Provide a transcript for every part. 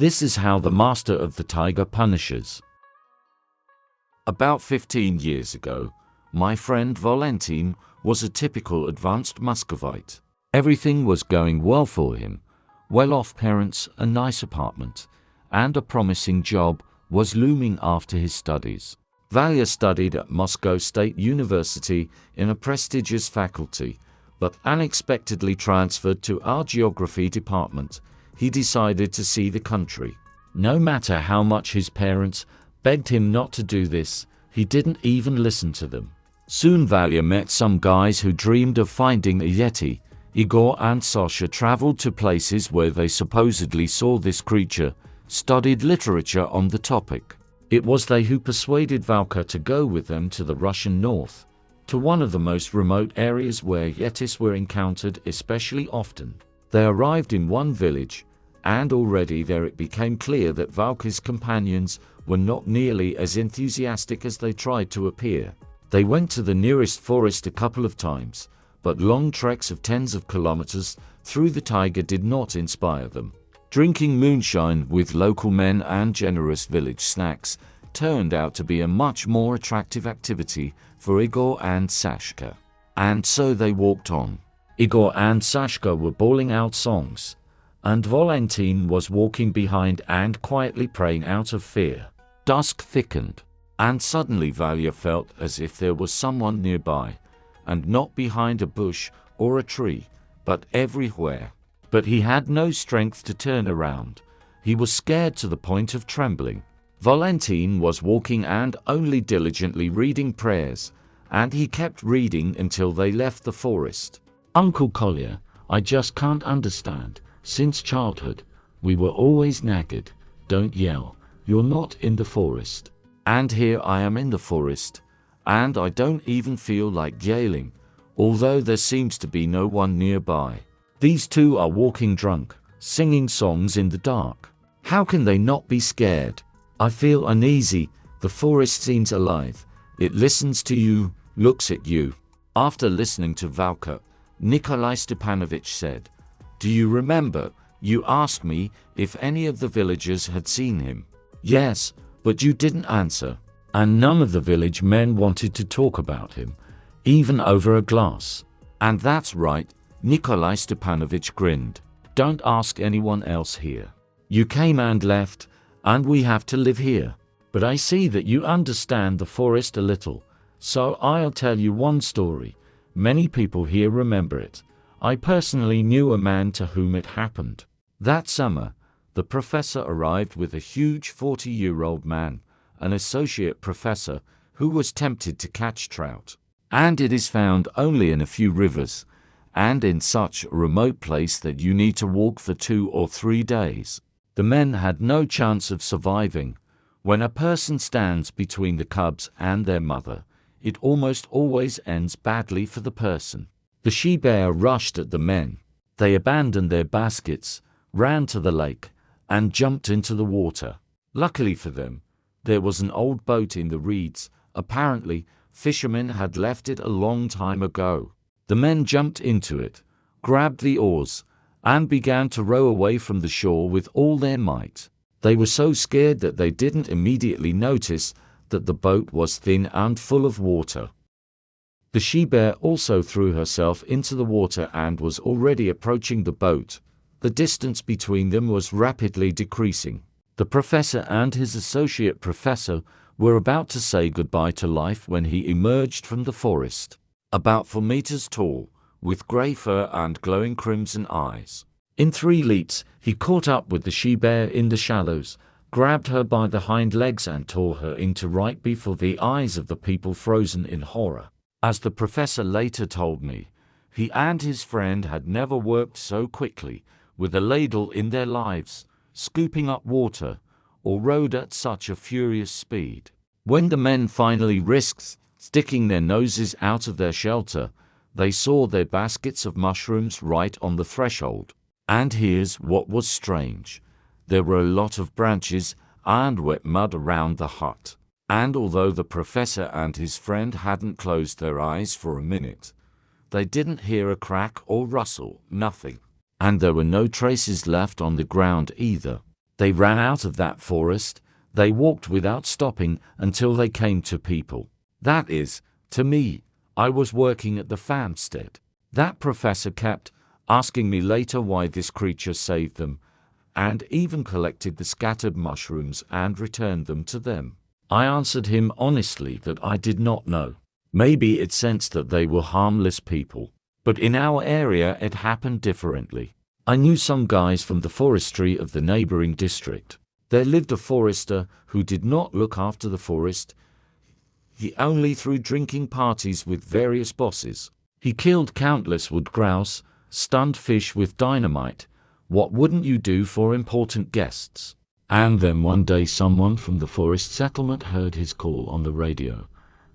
This is how the master of the Taiga punishes. About 15 years ago, my friend Valentin was a typical advanced Muscovite. Everything was going well for him. Well-off parents, a nice apartment, and a promising job was looming after his studies. Valya studied at Moscow State University in a prestigious faculty, but unexpectedly transferred to our geography department. He decided to see the country. No matter how much his parents begged him not to do this, he didn't even listen to them. Soon Valya met some guys who dreamed of finding a yeti. Igor and Sasha traveled to places where they supposedly saw this creature, studied literature on the topic. It was they who persuaded Valka to go with them to the Russian north, to one of the most remote areas where yetis were encountered especially often. They arrived in one village, and already there it became clear that Valka's companions were not nearly as enthusiastic as they tried to appear. They went to the nearest forest a couple of times, but long treks of tens of kilometers through the taiga did not inspire them. Drinking moonshine with local men and generous village snacks turned out to be a much more attractive activity for Igor and Sashka. And so they walked on. Igor and Sashka were bawling out songs, and Valentin was walking behind and quietly praying out of fear. Dusk thickened, and suddenly Valya felt as if there was someone nearby, and not behind a bush or a tree, but everywhere. But he had no strength to turn around. He was scared to the point of trembling. Valentin was walking and only diligently reading prayers, and he kept reading until they left the forest. "Uncle Kolya, I just can't understand. Since childhood, we were always nagged. Don't yell. You're not in the forest. And here I am in the forest, and I don't even feel like yelling, although there seems to be no one nearby. These two are walking drunk, singing songs in the dark. How can they not be scared? I feel uneasy. The forest seems alive. It listens to you, looks at you." After listening to Valka, Nikolai Stepanovich said, "Do you remember, you asked me if any of the villagers had seen him?" "Yes, but you didn't answer. And none of the village men wanted to talk about him, even over a glass." "And that's right," Nikolai Stepanovich grinned. "Don't ask anyone else here. You came and left, and we have to live here. But I see that you understand the forest a little, so I'll tell you one story. Many people here remember it. I personally knew a man to whom it happened. That summer, the professor arrived with a huge 40-year-old man, an associate professor, who was tempted to catch trout. And it is found only in a few rivers, and in such a remote place that you need to walk for 2 or 3 days. The men had no chance of surviving. When a person stands between the cubs and their mother, it almost always ends badly for the person. The she-bear rushed at the men. They abandoned their baskets, ran to the lake, and jumped into the water. Luckily for them, there was an old boat in the reeds. Apparently, fishermen had left it a long time ago. The men jumped into it, grabbed the oars, and began to row away from the shore with all their might. They were so scared that they didn't immediately notice that the boat was thin and full of water. The she-bear also threw herself into the water and was already approaching the boat. The distance between them was rapidly decreasing. The professor and his associate professor were about to say goodbye to life when he emerged from the forest. About 4 meters tall, with grey fur and glowing crimson eyes. In 3 leaps, he caught up with the she-bear in the shallows, grabbed her by the hind legs and tore her into right before the eyes of the people frozen in horror. As the professor later told me, he and his friend had never worked so quickly, with a ladle in their lives, scooping up water, or rowed at such a furious speed. When the men finally risked sticking their noses out of their shelter, they saw their baskets of mushrooms right on the threshold. And here's what was strange. There were a lot of branches and wet mud around the hut. And although the professor and his friend hadn't closed their eyes for a minute, they didn't hear a crack or rustle, nothing. And there were no traces left on the ground either. They ran out of that forest. They walked without stopping until they came to people. That is, to me. I was working at the farmstead. That professor kept asking me later why this creature saved them, and even collected the scattered mushrooms and returned them to them. I answered him honestly that I did not know. Maybe it sensed that they were harmless people. But in our area it happened differently. I knew some guys from the forestry of the neighboring district. There lived a forester who did not look after the forest. He only threw drinking parties with various bosses. He killed countless wood grouse, stunned fish with dynamite. What wouldn't you do for important guests? And then one day someone from the forest settlement heard his call on the radio.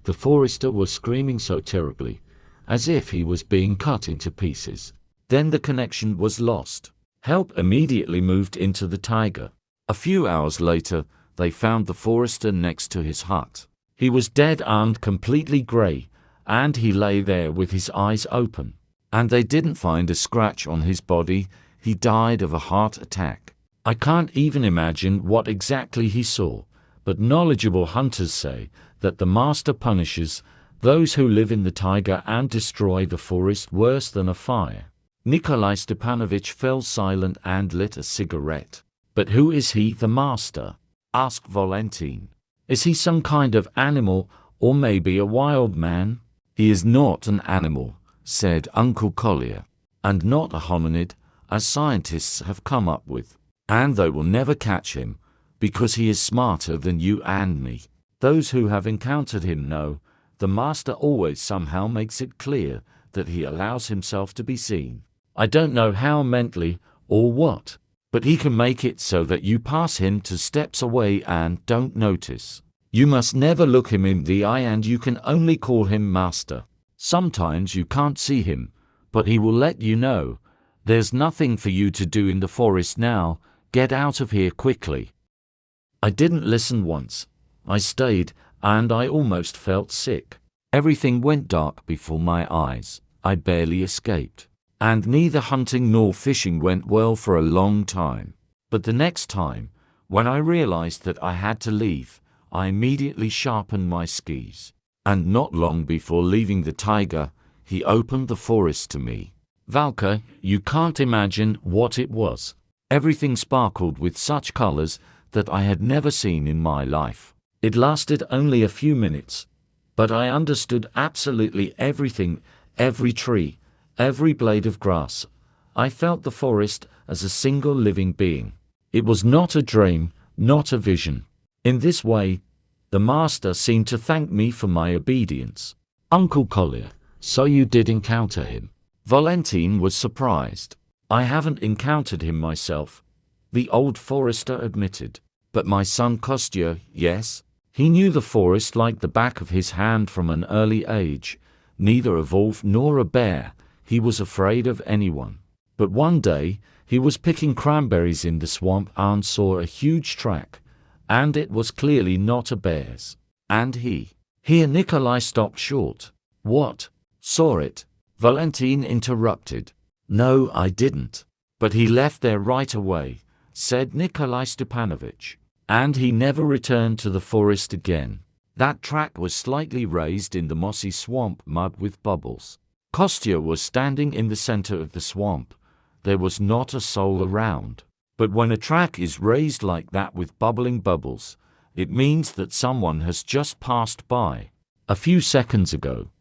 The forester was screaming so terribly, as if he was being cut into pieces. Then the connection was lost. Help immediately moved into the Taiga. A few hours later, they found the forester next to his hut. He was dead and completely grey, and he lay there with his eyes open. And they didn't find a scratch on his body. He died of a heart attack. I can't even imagine what exactly he saw, but knowledgeable hunters say that the master punishes those who live in the taiga and destroy the forest worse than a fire. Nikolai Stepanovich fell silent and lit a cigarette. But who is he, the master? Asked Valentin. Is he some kind of animal, or maybe a wild man? He is not an animal, said Uncle Kolya, and not a hominid, as scientists have come up with. And they will never catch him, because he is smarter than you and me. Those who have encountered him know, the master always somehow makes it clear that he allows himself to be seen. I don't know how mentally, or what, but he can make it so that you pass him 2 steps away and don't notice. You must never look him in the eye and you can only call him master. Sometimes you can't see him, but he will let you know. There's nothing for you to do in the forest now. Get out of here quickly. I didn't listen once. I stayed, and I almost felt sick. Everything went dark before my eyes. I barely escaped. And neither hunting nor fishing went well for a long time. But the next time, when I realized that I had to leave, I immediately sharpened my skis. And not long before leaving the taiga, he opened the forest to me. Valka, you can't imagine what it was. Everything sparkled with such colors that I had never seen in my life. It lasted only a few minutes, but I understood absolutely everything, every tree, every blade of grass. I felt the forest as a single living being. It was not a dream, not a vision. In this way, the master seemed to thank me for my obedience. Uncle Kolya, so you did encounter him? Valentin was surprised. I haven't encountered him myself, the old forester admitted. But my son Kostya, yes. He knew the forest like the back of his hand from an early age. Neither a wolf nor a bear. He was afraid of anyone. But one day, he was picking cranberries in the swamp and saw a huge track. And it was clearly not a bear's. And Here Nikolai stopped short. What? Saw it? Valentin interrupted. No, I didn't. But he left there right away, said Nikolai Stepanovich. And he never returned to the forest again. That track was slightly raised in the mossy swamp mud with bubbles. Kostya was standing in the center of the swamp. There was not a soul around. But when a track is raised like that with bubbling bubbles, it means that someone has just passed by. A few seconds ago,